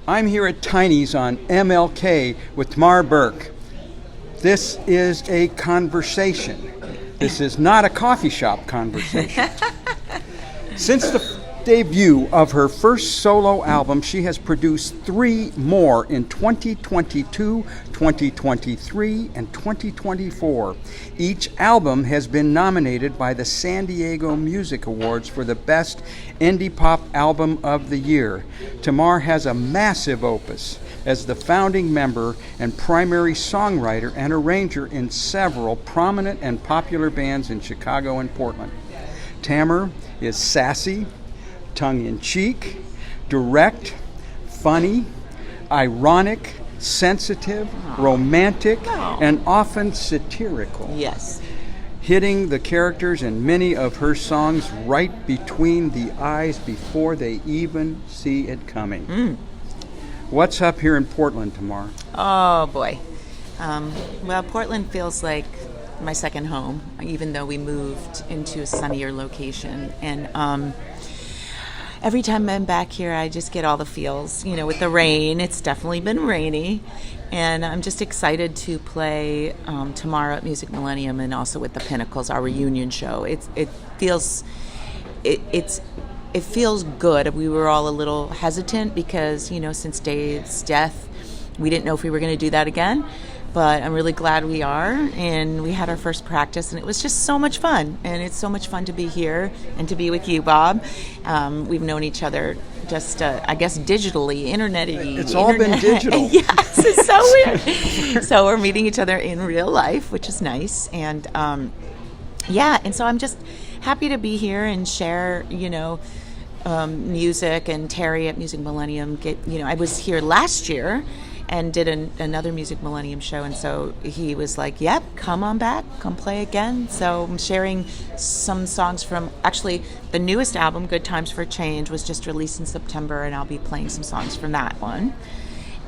I'm here at Tiny's on MLK with Tamar Berk. This is a conversation. This is not a coffee shop conversation. Since the debut of her first solo album, she has produced 3 more in 2022, 2023, and 2024. Each album has been nominated by the San Diego Music Awards for the Best Indie Pop Album of the Year. Tamar has a massive opus as the founding member and primary songwriter and arranger in several prominent and popular bands in Chicago and Portland. Tamar is sassy, tongue-in-cheek, direct, funny, ironic, sensitive, romantic, and often satirical. Yes. Hitting the characters in many of her songs right between the eyes before they even see it coming. What's up here in Portland, Tamar? Oh, boy. Well, Portland feels like my second home, even though we moved into a sunnier location. And every time I'm back here, I just get all the feels. You know, with the rain, it's definitely been rainy. And I'm just excited to play tomorrow at Music Millennium and also with the Pynnacles, our reunion show. It feels good. We were all a little hesitant because, you know, since Dave's death, we didn't know if we were going to do that again. But I'm really glad we are, and we had our first practice, and it was just so much fun. And it's so much fun to be here and to be with you, Bob. We've known each other just, I guess, digitally, internet-y. It's all been digital. Yes, it's so weird. So we're meeting each other in real life, which is nice. And, and so I'm just happy to be here and share, you know, music. And Terry at Music Millennium, I was here last year and did another Music Millennium show, and so he was like, yep, come on back, come play again. So I'm sharing some songs from, actually, the newest album, Good Times for Change, was just released in September, and I'll be playing some songs from that one.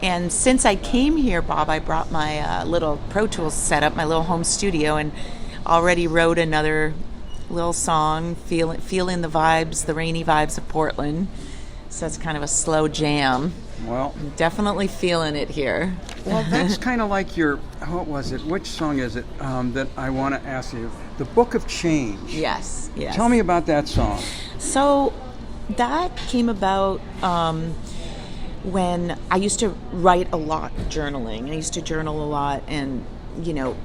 And since I came here, Bob, I brought my little Pro Tools setup, my little home studio, and already wrote another little song, feeling the vibes, the rainy vibes of Portland. So it's kind of a slow jam. Well, I'm definitely feeling it here. Well, that's kind of like your, what was it? Which song is it that I want to ask you? The Book of Change. Yes. Tell me about that song. So that came about when I used to write a lot, journaling. I used to journal a lot, and, you know,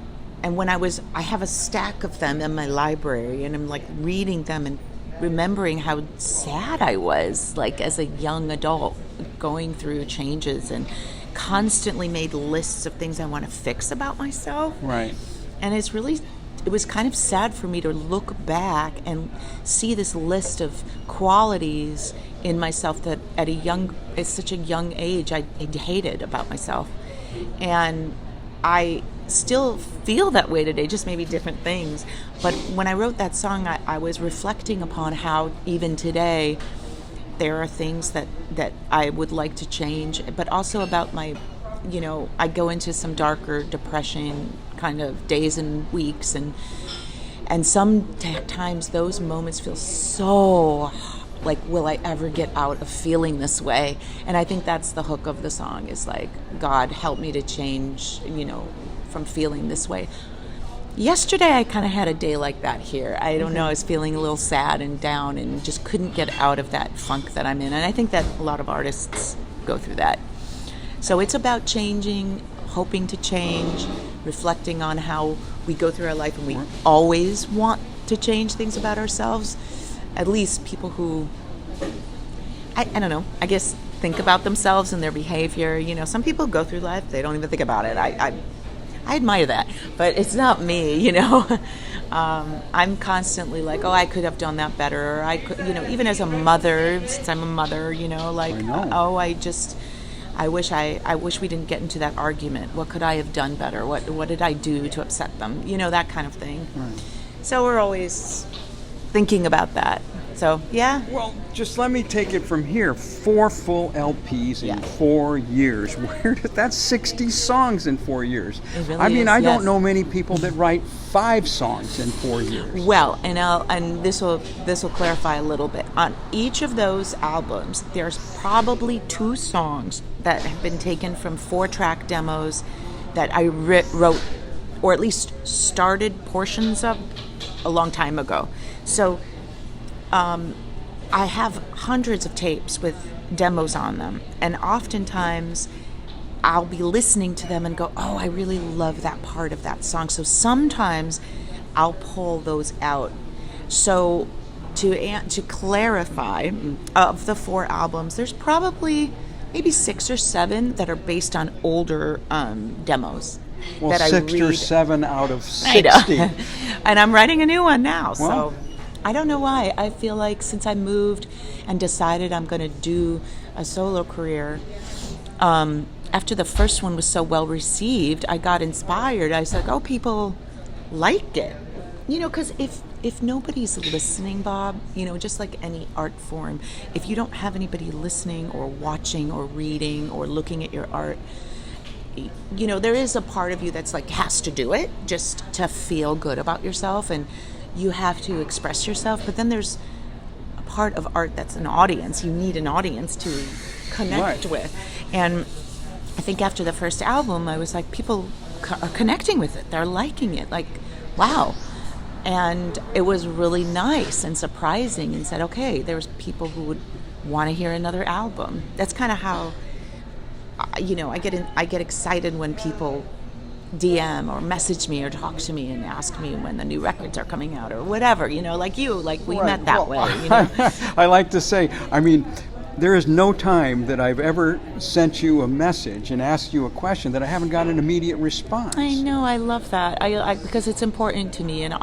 and when I have a stack of them in my library, and I'm like reading them and remembering how sad I was, like as a young adult, going through changes, and constantly made lists of things I want to fix about myself. Right. And it was kind of sad for me to look back and see this list of qualities in myself that at such a young age I hated about myself. And I still feel that way today, just maybe different things. But when I wrote that song, I was reflecting upon how even today there are things that I would like to change, but also about my, you know, I go into some darker depression kind of days and weeks, and sometimes those moments feel so like, will I ever get out of feeling this way? And I think that's the hook of the song, is like, God, help me to change, you know, from feeling this way. Yesterday, I kind of had a day like that here. I don't know, I was feeling a little sad and down and just couldn't get out of that funk that I'm in. And I think that a lot of artists go through that. So it's about changing, hoping to change, reflecting on how we go through our life, and we always want to change things about ourselves. At least people who, I don't know, I guess think about themselves and their behavior. You know, some people go through life, they don't even think about it. I admire that, but it's not me, you know. I'm constantly like, oh, I could have done that better. Or I could, you know, even as a mother, since I'm a mother, you know, like, I wish we didn't get into that argument. What could I have done better? What did I do to upset them? You know, that kind of thing. Right. So we're always thinking about that. So, yeah. Well, just let me take it from here. 4 full LPs in 4 years. That's 60 songs in 4 years. It really I mean, is, I yes. don't know many people that write 5 songs in 4 years. Well, and this will clarify a little bit. On each of those albums, there's probably 2 songs that have been taken from 4-track demos that I wrote, or at least started portions of, a long time ago. So I have hundreds of tapes with demos on them, and oftentimes I'll be listening to them and go, oh, I really love that part of that song. So sometimes I'll pull those out. So to clarify, of the 4 albums, there's probably maybe 6 or 7 that are based on older demos. Well, that 6 I or read. 7 out of 60. I know. And I'm writing a new one now. Well, So I don't know why. I feel like since I moved and decided I'm going to do a solo career, after the first one was so well received, I got inspired. I was like, oh, people liked it. You know, because if nobody's listening, Bob, you know, just like any art form, if you don't have anybody listening or watching or reading or looking at your art, you know, there is a part of you that's like has to do it just to feel good about yourself, and you have to express yourself. But then there's a part of art that's an audience. You need an audience to connect with. And I think after the first album, I was like, people are connecting with it. They're liking it. Like, wow. And it was really nice and surprising, and said, okay, there's people who would want to hear another album. That's kind of how, you know, I get excited when people DM or message me or talk to me and ask me when the new records are coming out or whatever, you know, like you, like we met that way, you know. I like to say, I mean, there is no time that I've ever sent you a message and asked you a question that I haven't got an immediate response. I know, I love that. I because it's important to me, and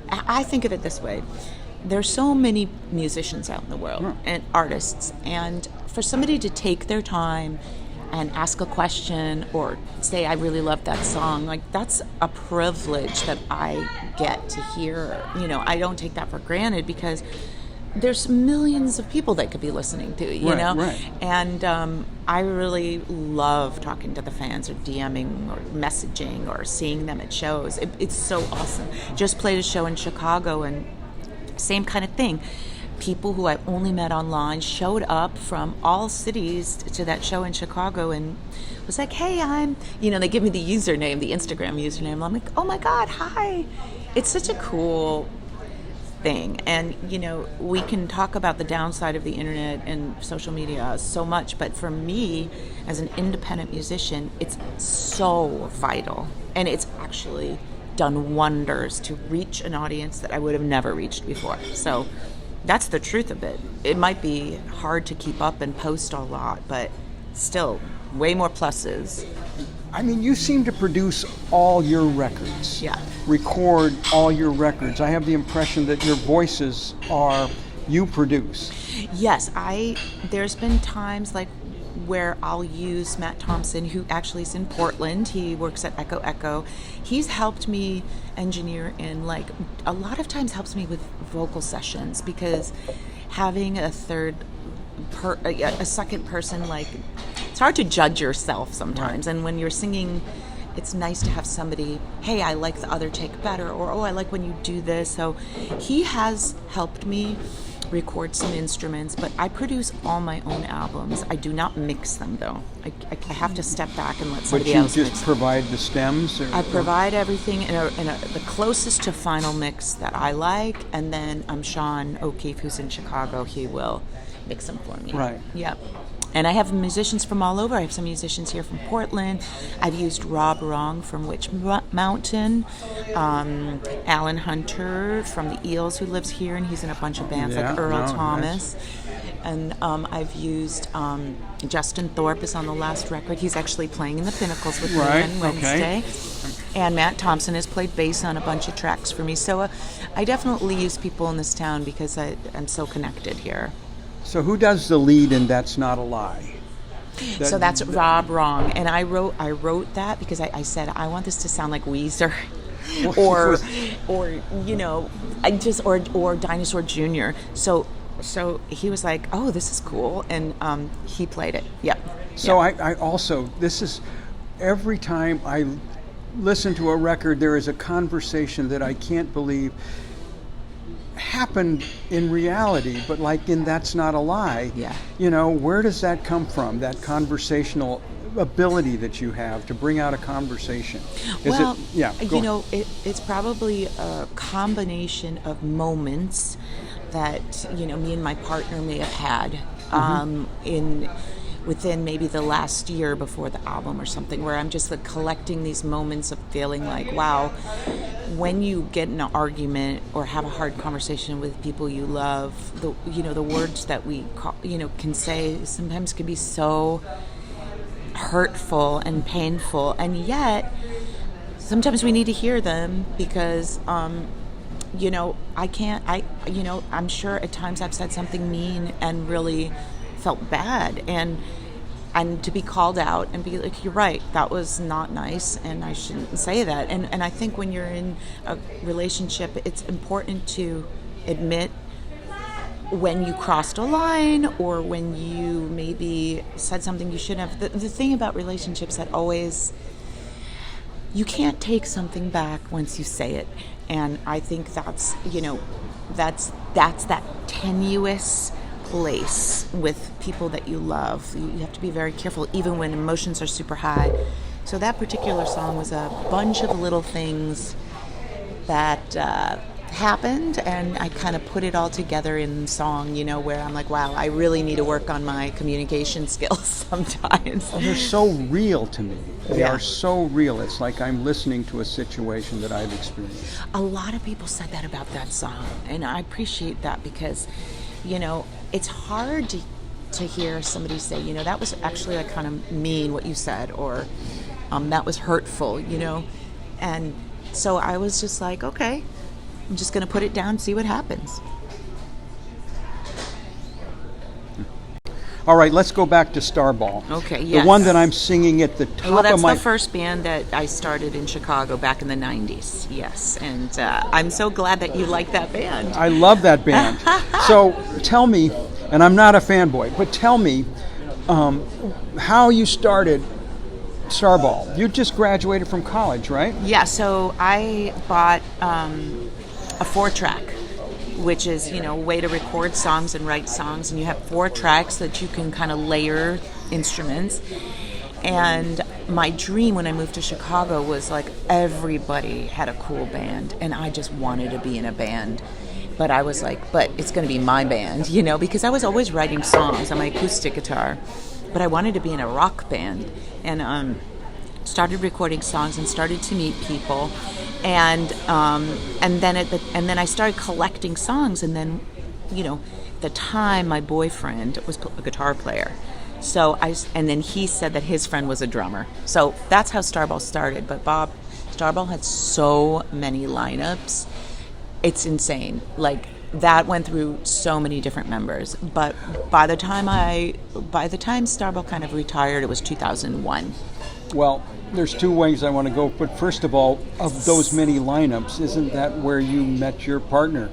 I think of it this way. There's so many musicians out in the world and artists, and for somebody to take their time and ask a question or say, I really love that song, like that's a privilege that I get to hear. You know, I don't take that for granted, because there's millions of people that could be listening to, you know? Right. And I really love talking to the fans, or DMing or messaging or seeing them at shows. It's so awesome. Just played a show in Chicago, and same kind of thing. People who I only met online showed up from all cities to that show in Chicago and was like, hey, they give me the username, the Instagram username. I'm like, oh my God, hi. It's such a cool thing. And, you know, we can talk about the downside of the internet and social media so much, but for me, as an independent musician, it's so vital. And it's actually done wonders to reach an audience that I would have never reached before. So that's the truth of it. It might be hard to keep up and post a lot, but still, way more pluses. I mean, you seem to produce all your records. Yeah. Record all your records. I have the impression that your voices are you produce. Yes, there's been times like where I'll use Matt Thompson, who actually is in Portland. He works at Echo Echo. He's helped me engineer in, like, a lot of times helps me with vocal sessions, because having a second person, like, it's hard to judge yourself sometimes. Right. And when you're singing, it's nice to have somebody, hey, I like the other take better, or, oh, I like when you do this. So he has helped me record some instruments, but I produce all my own albums. I do not mix them, though. I have to step back and let somebody else mix. But you just provide the stems? I provide everything in the closest to final mix that I like, and then Sean O'Keefe, who's in Chicago, he will mix them for me. Right. Yep. And I have musicians from all over. I have some musicians here from Portland. I've used Rob Wrong from Witch Mountain, Alan Hunter from the Eels, who lives here, and he's in a bunch of bands like Earl Thomas. Nice. And I've used Justin Thorpe is on the last record. He's actually playing in the Pynnacles with me on Wednesday. Okay. And Matt Thompson has played bass on a bunch of tracks for me. So I definitely use people in this town because I'm so connected here. So who does the lead in That's Not a Lie? So that's Rob Wrong, and I wrote that because I said I want this to sound like Weezer. or or Dinosaur Jr. So he was like, oh, this is cool, and he played it. Yep. So I also, this is, every time I listen to a record, there is a conversation that I can't believe happened in reality, but like in That's Not a Lie. Yeah. Where does that come from, that conversational ability that you have to bring out a conversation? It's probably a combination of moments that me and my partner may have had within maybe the last year before the album or something, where I'm just like collecting these moments of feeling like, wow, when you get in an argument or have a hard conversation with people you love, the words that we can say sometimes can be so hurtful and painful, and yet sometimes we need to hear them because I'm sure at times I've said something mean and really felt bad, and to be called out and be like, you're right, that was not nice and I shouldn't say that. And I think when you're in a relationship, it's important to admit when you crossed a line or when you maybe said something you shouldn't have. The thing about relationships that always, you can't take something back once you say it. And I think that's that tenuous place with people that you love. You have to be very careful, even when emotions are super high. So that particular song was a bunch of little things that happened, and I kind of put it all together in song, where I'm like, wow, I really need to work on my communication skills sometimes. Well, they're so real to me. They are so real. It's like I'm listening to a situation that I've experienced. A lot of people said that about that song, and I appreciate that because, it's hard to hear somebody say, that was actually like kind of mean what you said, or that was hurtful, and so I was just like, okay, I'm just going to put it down, see what happens. All right, let's go back to Starball. Okay, yes. The one that I'm singing at the top of my... Well, that's the first band that I started in Chicago back in the 90s, yes. And I'm so glad that you like that band. I love that band. So tell me, and I'm not a fanboy, but tell me how you started Starball. You just graduated from college, right? Yeah, so I bought a 4-track, which is, a way to record songs and write songs, and you have 4 tracks that you can kind of layer instruments. And my dream when I moved to Chicago was like everybody had a cool band, and I just wanted to be in a band. But I was like, but it's going to be my band, because I was always writing songs on my acoustic guitar, but I wanted to be in a rock band, and started recording songs and started to meet people. And then I started collecting songs, and then, at the time my boyfriend was a guitar player, and then he said that his friend was a drummer. So that's how Starball started. But Starball had so many lineups, it's insane. Like that went through so many different members. But by the time Starball kind of retired, it was 2001. Well, there's 2 ways I want to go, but first of all, of those many lineups, isn't that where you met your partner?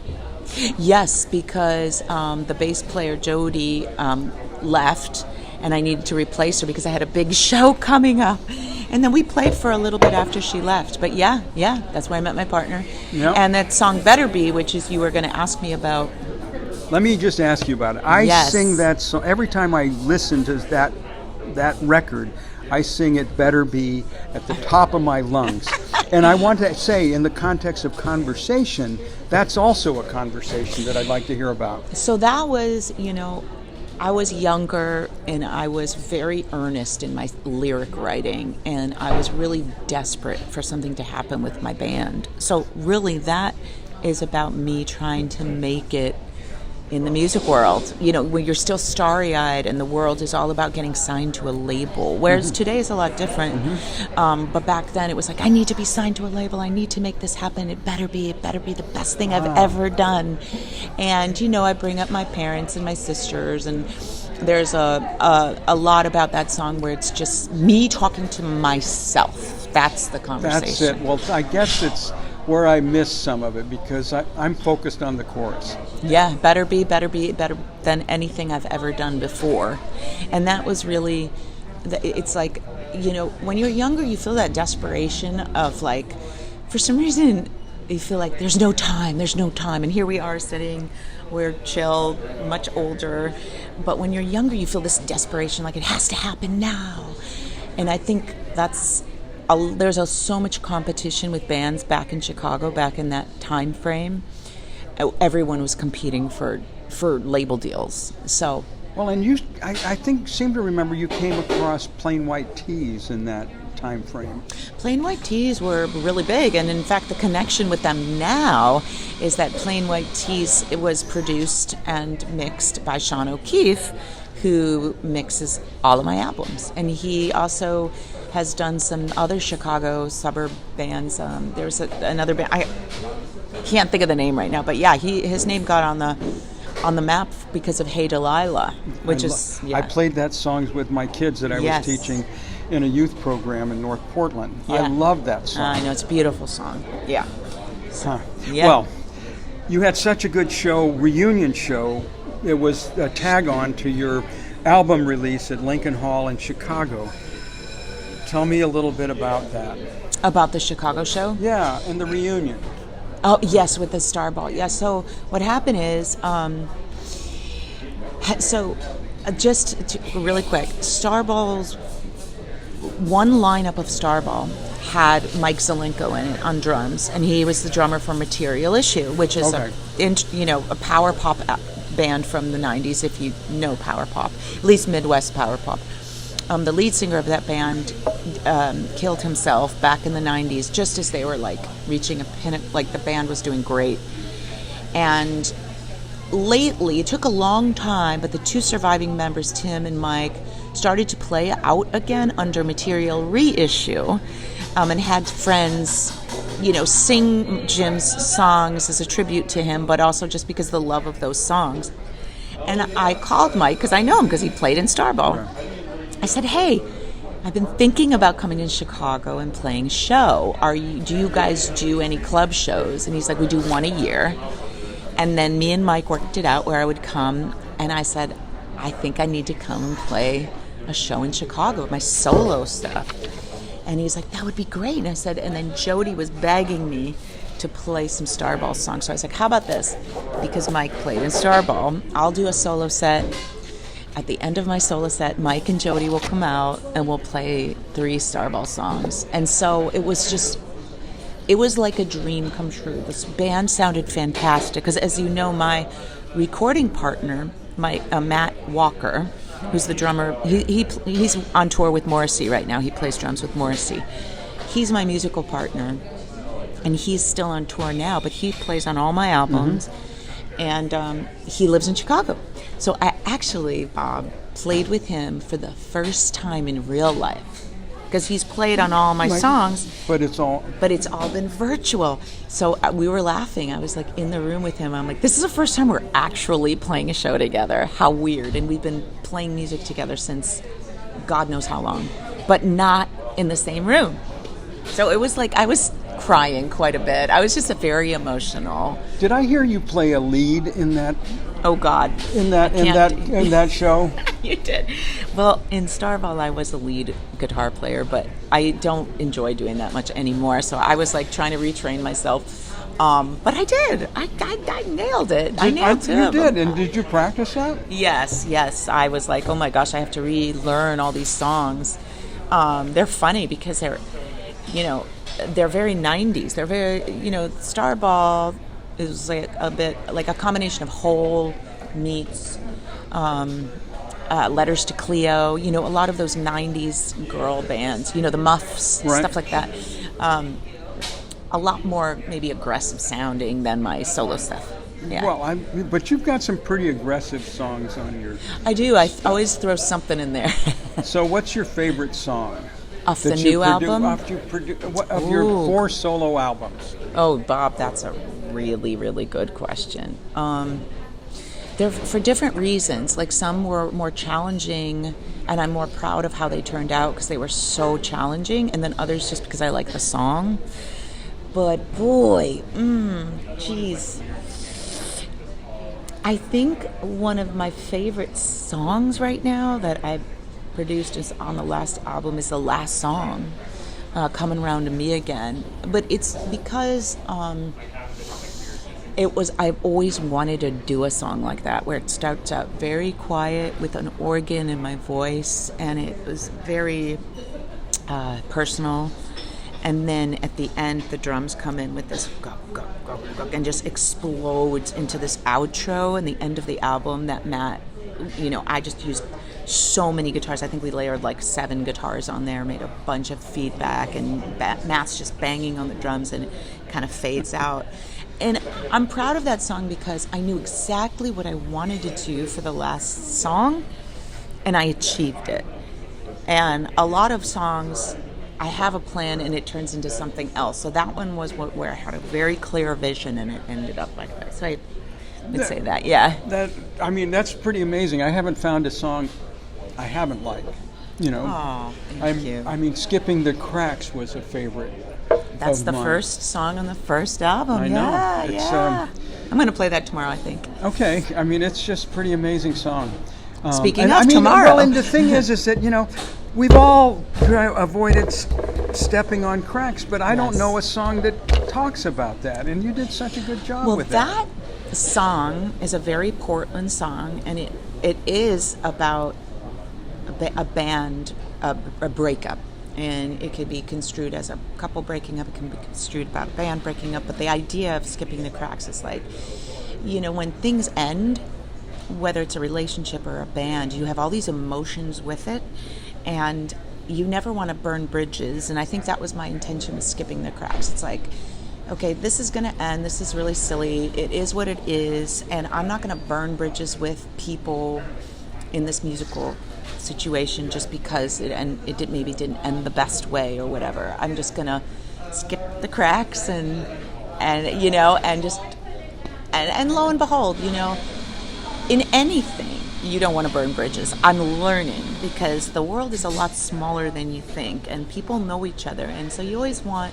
Yes, because the bass player Jody left, and I needed to replace her because I had a big show coming up. And then we played for a little bit after she left. But yeah, that's where I met my partner. Yep. And that song Better Be, which is you were going to ask me about. Let me just ask you about it. I sing that song every time I listen to that record. I sing It Better Be at the top of my lungs. And I want to say, in the context of conversation, that's also a conversation that I'd like to hear about. So that was, I was younger and I was very earnest in my lyric writing, and I was really desperate for something to happen with my band. So really that is about me trying to make it in the music world, when you're still starry-eyed and the world is all about getting signed to a label, whereas today is a lot different. But back then it was like, I need to be signed to a label, I need to make this happen, it better be the best thing I've ever done. And I bring up my parents and my sisters, and there's a lot about that song where it's just me talking to myself, That's the conversation. That's it. Well, I guess it's where I missed some of it because I'm focused on the chorus. Yeah, better than anything I've ever done before. And that was really, it's like, when you're younger, you feel that desperation of like, for some reason, you feel like there's no time. And here we are sitting, we're chill, much older. But when you're younger, you feel this desperation, like it has to happen now. And I think there's so much competition with bands back in Chicago, back in that time frame. Everyone was competing for label deals. So, well, and I seem to remember you came across Plain White Tees in that time frame. Plain White Tees were really big, and in fact, the connection with them now is that Plain White Tees, it was produced and mixed by Sean O'Keefe, who mixes all of my albums, and he also has done some other Chicago suburb bands. There's another band, I can't think of the name right now, but yeah, his name got on the map because of Hey Delilah, which I played that songs with my kids that I was teaching in a youth program in North Portland. Yeah. I love that song. I know, it's a beautiful song. Yeah. Yeah. Well, you had such a good show, reunion show. It was a tag on to your album release at Lincoln Hall in Chicago. Tell me a little bit about that. About the Chicago show? Yeah, and the reunion. Oh, yes, with the Starball. Yeah, so what happened is, really quick, Starball's, one lineup of Starball had Mike Zelenko in it on drums, and he was the drummer for Material Issue, which is a power pop band from the 90s, if you know power pop, at least Midwest power pop. The lead singer of that band killed himself back in the 90s, just as they were like reaching a pinnacle, like the band was doing great. And lately, it took a long time, but the two surviving members, Tim and Mike, started to play out again under Material Reissue, and had friends, sing Jim's songs as a tribute to him, but also just because of the love of those songs. And I called Mike, because I know him, because he played in Starball. Yeah. I said, hey, I've been thinking about coming to Chicago and playing a show. Do you guys do any club shows? And he's like, we do one a year. And then me and Mike worked it out where I would come, and I said, I think I need to come and play a show in Chicago with my solo stuff. And he's like, that would be great. And I said, and then Jody was begging me to play some Starball songs. So I was like, how about this? Because Mike played in Starball, I'll do a solo set. At the end of my solo set, Mike and Jody will come out and we'll play 3 Starball songs. And so it was like a dream come true. This band sounded fantastic because, as you know, my recording partner, Matt Walker, who's the drummer, he's on tour with Morrissey right now. He plays drums with Morrissey. He's my musical partner, and he's still on tour now, but he plays on all my albums, and he lives in Chicago. So I actually, Bob, played with him for the first time in real life, because he's played on all my songs, but it's all been virtual. So we were laughing. I was like in the room with him. I'm like, this is the first time we're actually playing a show together. How weird. And we've been playing music together since God knows how long, but not in the same room. So it was like I was crying quite a bit. I was just very emotional. Did I hear you play a lead in that? Oh God! In that show? You did. Well, in Starball, I was a lead guitar player, but I don't enjoy doing that much anymore. So I was like trying to retrain myself. But I did. I nailed it. I nailed it. You did. And did you practice that? Yes. I was like, oh my gosh, I have to relearn all these songs. They're funny because they're very 90s. They're very, Starball is like a bit like a combination of Hole meets Letters to Cleo, a lot of those 90s girl bands, the Muffs, right. Stuff like that. A lot more maybe aggressive sounding than my solo stuff. Yeah. Well, but you've got some pretty aggressive songs on your... I do. I always throw something in there. So what's your favorite song? Off the new album? Of your 4 solo albums? Oh, Bob, that's a really, really good question. they're for different reasons. Like some were more challenging, and I'm more proud of how they turned out because they were so challenging, and then others just because I like the song. But boy, geez. I think one of my favorite songs right now that I've produced is on the last album is the last song, Coming Round to Me Again. But it's because I've always wanted to do a song like that where it starts out very quiet with an organ in my voice, and it was very personal. And then at the end, the drums come in with this go, go, go, go, and just explodes into this outro and the end of the album that Matt, I just used so many guitars. I think we layered like 7 guitars on there, made a bunch of feedback, and Matt's just banging on the drums, and it kind of fades out. And I'm proud of that song because I knew exactly what I wanted to do for the last song, and I achieved it. And a lot of songs, I have a plan and it turns into something else. So that one was where I had a very clear vision and it ended up like that. So I would say that, yeah. That's pretty amazing. I haven't found a song I haven't liked. Oh, thank you. Skipping the Cracks was a favorite. That's the first song on the first album. I know. Yeah. I'm going to play that tomorrow, I think. Okay. It's just a pretty amazing song. Speaking of tomorrow. Well, and the thing is that, we've all avoided stepping on cracks, but I don't know a song that talks about that, and you did such a good job with that. Well, that song is a very Portland song, and it is about a band, a breakup, and it could be construed as a couple breaking up, it can be construed about a band breaking up, but the idea of skipping the cracks is like, when things end, whether it's a relationship or a band, you have all these emotions with it, and you never want to burn bridges. And I think that was my intention with skipping the cracks. It's like, okay, this is going to end. This is really silly. It is what it is, and I'm not going to burn bridges with people in this musical situation just because it maybe didn't end the best way or whatever. I'm just going to skip the cracks and lo and behold, in anything, you don't want to burn bridges. I'm learning because the world is a lot smaller than you think, and people know each other, and so you always want,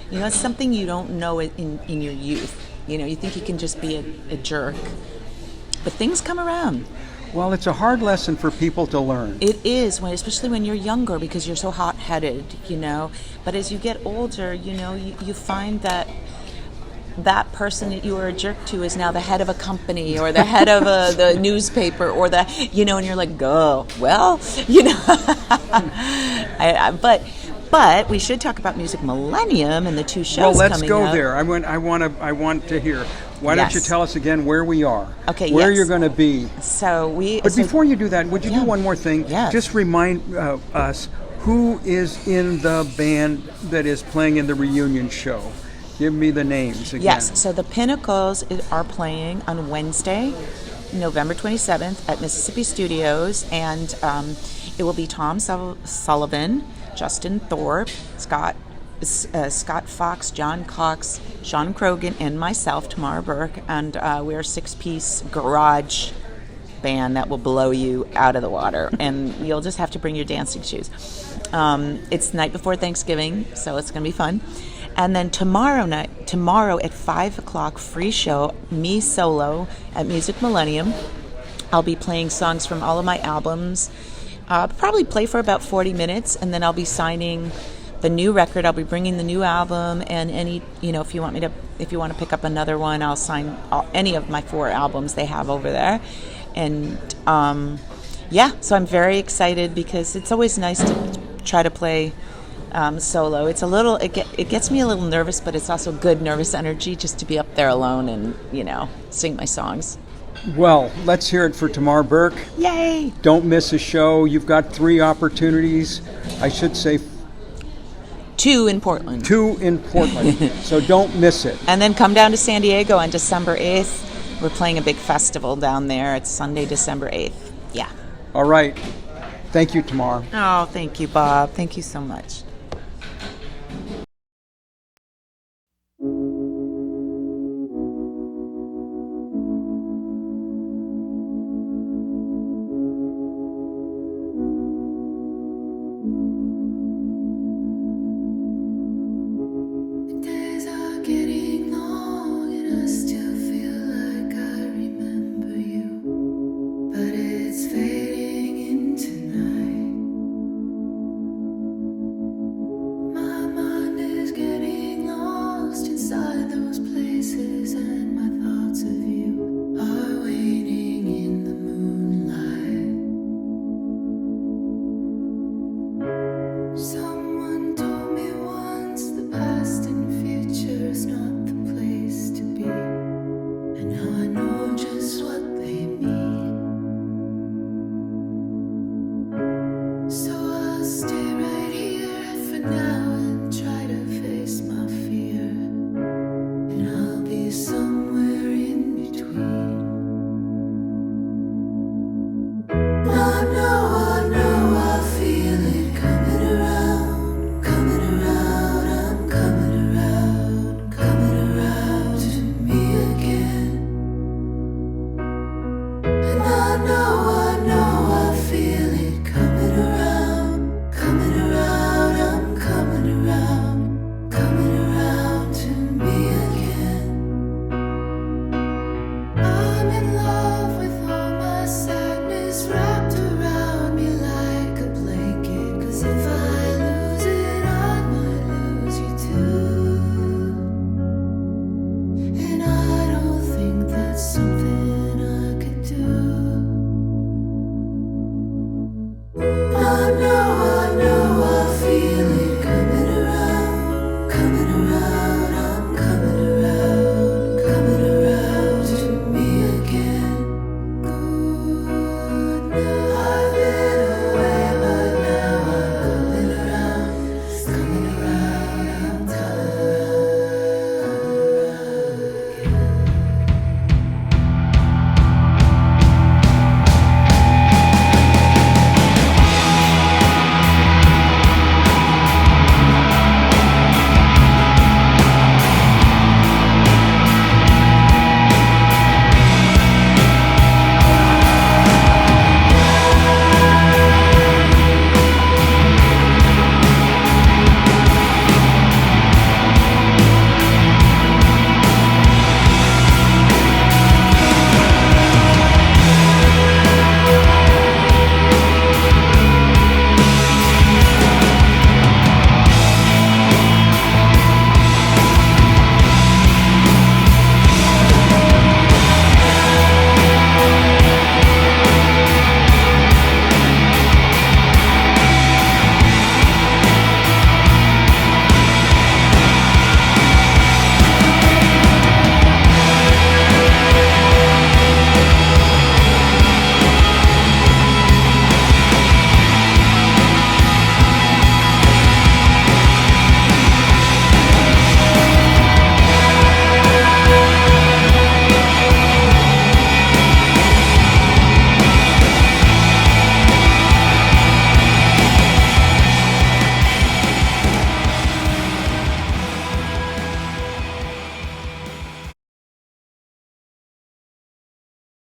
it's something you don't know in your youth. You think you can just be a jerk, but things come around. Well, it's a hard lesson for people to learn. It is, especially when you're younger because you're so hot-headed, But as you get older, you find that person that you were a jerk to is now the head of a company or the head of the newspaper or and you're like, go, well, But we should talk about Music Millennium and the 2 shows coming up. Well, let's go there. I want to hear. Why don't you tell us again where we are? Okay, where you're going to be. But before you do that, would you do one more thing? Yes. Just remind us who is in the band that is playing in the reunion show. Give me the names again. Yes, so the Pynnacles are playing on Wednesday, November 27th at Mississippi Studios, and it will be Tom Sullivan, Justin Thorpe, Scott Fox, John Cox, Sean Groghan, and myself, Tamar Berk, and we are a 6-piece garage band that will blow you out of the water, and you'll just have to bring your dancing shoes. It's the night before Thanksgiving, so it's going to be fun. And then tomorrow at 5 o'clock, free show, me solo at Music Millennium. I'll be playing songs from all of my albums. Probably play for about 40 minutes, and then I'll be signing the new record. I'll be bringing the new album, and any, if you want to pick up another one, I'll sign any of my 4 albums they have over there. And so I'm very excited because it's always nice to try to play solo. It's it gets me a little nervous, but it's also good nervous energy just to be up there alone and sing my songs. Well, let's hear it for Tamar Berk. Yay! Don't miss a show. You've got 3 opportunities. I should say 2 in Portland. 2 in Portland. So don't miss it. And then come down to San Diego on December 8th. We're playing a big festival down there. It's Sunday, December 8th. Yeah. All right. Thank you, Tamar. Oh, thank you, Bob. Thank you so much.